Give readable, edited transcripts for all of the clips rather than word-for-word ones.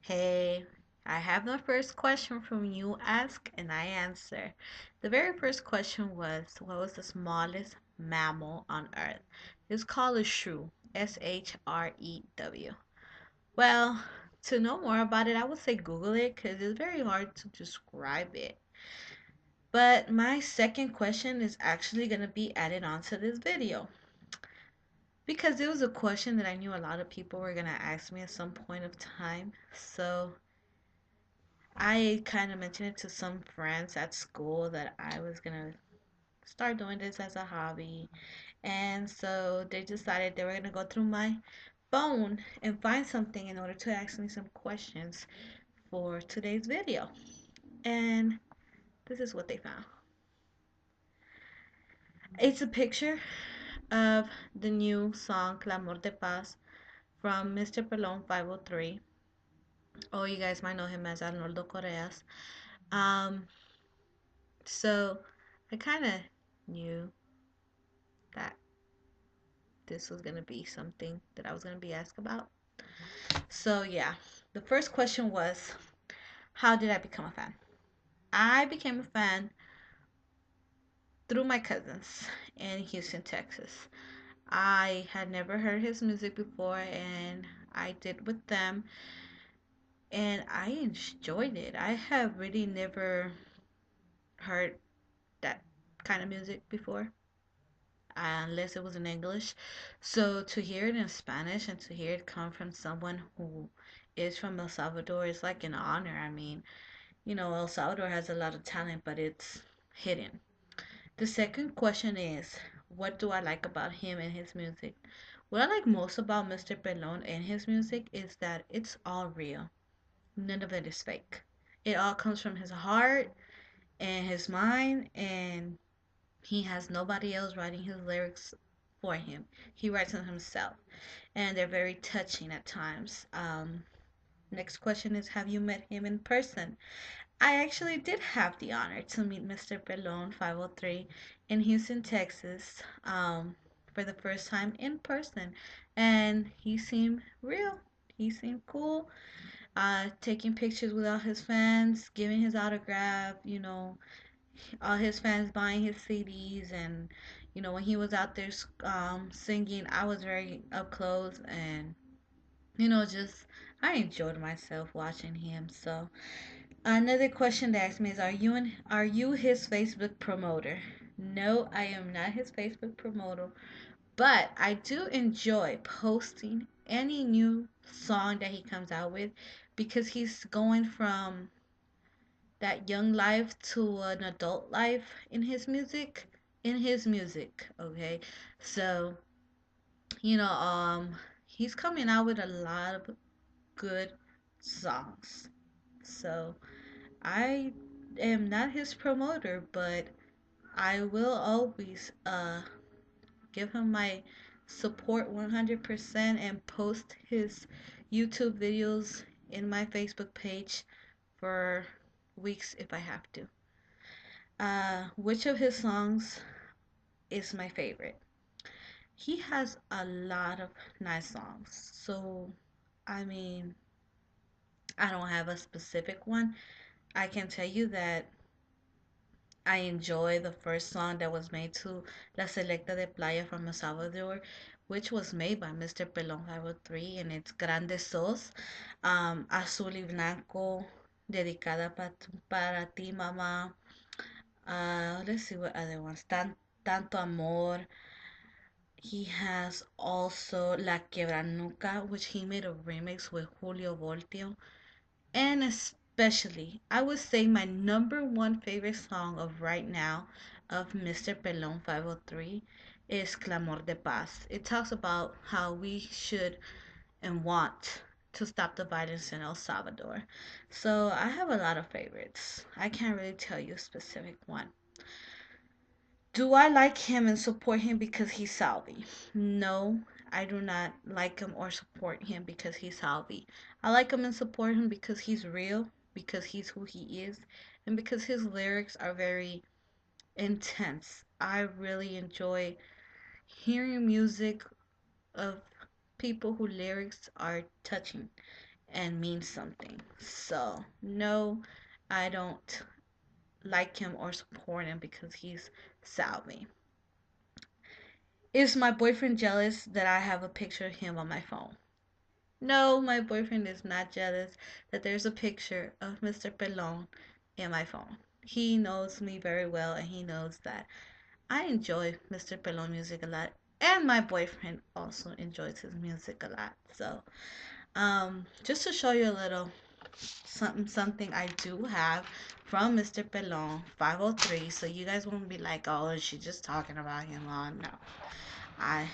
Hey, I have the first question from you ask and I answer. The very first question was, what was the smallest mammal on Earth? It's called a shrew, Shrew. Well, to know more about it, I would say Google it because it's very hard to describe it. But my second question is actually going to be added onto this video because it was a question that I knew a lot of people were going to ask me at some point of time. So I kind of mentioned it to some friends at school that I was gonna start doing this as a hobby. And so they decided they were gonna go through my phone and find something in order to ask me some questions for today's video. And this is what they found. It's a picture of the new song Clamor de Paz from Mr. Pelon 503. Oh, you guys might know him as Arnoldo Correas. Um, so I kind of knew that this was going to be something that I was going to be asked about. So, yeah, the first question was, how did I become a fan? I became a fan through my cousins in Houston, Texas. I had never heard his music before, and I did with them, and I enjoyed it. I have really never heard that kind of music before, unless it was in English. So to hear it in Spanish and to hear it come from someone who is from El Salvador is like an honor. I mean, El Salvador has a lot of talent, but it's hidden. The second question is, what do I like about him and his music? What I like most about Mr. Pelon and his music is that it's all real. None of it is fake. It all comes from his heart and his mind, and he has nobody else writing his lyrics for him. He writes them himself, and they're very touching at times. Next question is, have you met him in person? I actually did have the honor to meet Mr. Pelon 503 in Houston, Texas, for the first time in person, and he seemed real. He seemed cool. Taking pictures with all his fans, giving his autograph, all his fans buying his CDs, and when he was out there singing, I was very up close, and just I enjoyed myself watching him. So another question they asked me is, are you his Facebook promoter? No, I am not his Facebook promoter, but I do enjoy posting any new song that he comes out with because he's going from that young life to an adult life in his music, okay? So, he's coming out with a lot of good songs. So, I am not his promoter, but I will always give him my support 100% and post his YouTube videos in my Facebook page for weeks if I have to. Which of his songs is my favorite? He has a lot of nice songs. So, I mean, I don't have a specific one. I can tell you that I enjoy the first song that was made to La Selecta de Playa from El Salvador, which was made by Mr. Pelon 503, and it's Grande Sos, Azul y Blanco, dedicada para ti, mamá. Let's see what other ones. Tanto Amor. He has also La Quebranuca, which he made a remix with Julio Voltio. And especially, I would say my number one favorite song of right now of Mr. Pelon 503 is Clamor de Paz. It talks about how we should and want to stop the violence in El Salvador. So I have a lot of favorites. I can't really tell you a specific one. Do I like him and support him because he's Salvi? No, I do not like him or support him because he's Salvi. I like him and support him because he's real, because he's who he is, and because his lyrics are very intense. I really enjoy hearing music of people whose lyrics are touching. and means something. So, no, I don't like him or support him because he's Salvi. Is my boyfriend jealous that I have a picture of him on my phone? No, my boyfriend is not jealous that there's a picture of Mr. Pelon in my phone. He knows me very well and he knows that I enjoy Mr. Pelon music a lot. And my boyfriend also enjoys his music a lot. So, just to show you a little something I do have from Mr. Pelon 503, so you guys won't be like, oh, she's just talking about him. Oh, no. I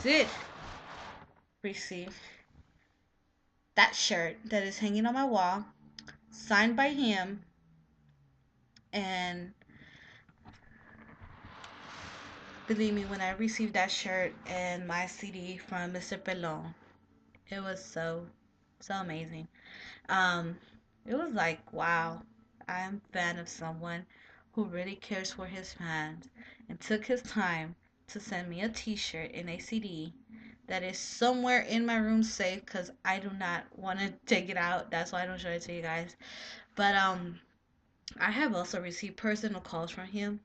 did receive that shirt that is hanging on my wall, signed by him, and believe me, when I received that shirt and my CD from Mr. Pelon, it was so amazing. Um, it was like, wow, I am a fan of someone who really cares for his fans and took his time to send me a t-shirt and a CD that is somewhere in my room safe because I do not want to take it out. That's why I don't show it to you guys. But I have also received personal calls from him.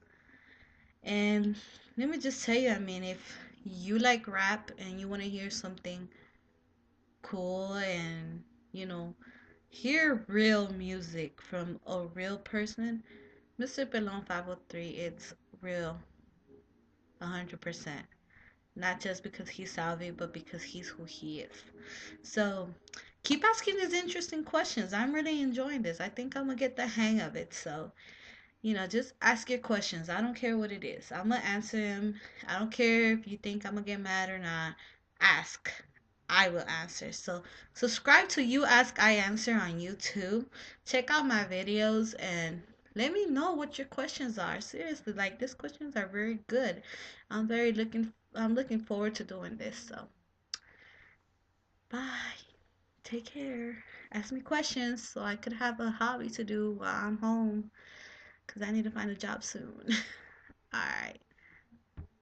And let me just tell you, I mean, if you like rap and you want to hear something cool and, you know, hear real music from a real person, Mr. Pelon 503, it's real 100%. Not just because he's Salvi, but because he's who he is. So keep asking these interesting questions. I'm really enjoying this. I think I'm going to get the hang of it. So just ask your questions. I don't care what it is. I'm gonna answer them. I don't care if you think I'm gonna get mad or not. Ask. I will answer. So subscribe to You Ask I Answer on YouTube. Check out my videos and let me know what your questions are. Seriously, like these questions are very good. I'm looking forward to doing this. So bye. Take care. Ask me questions so I could have a hobby to do while I'm home because I need to find a job soon. All right.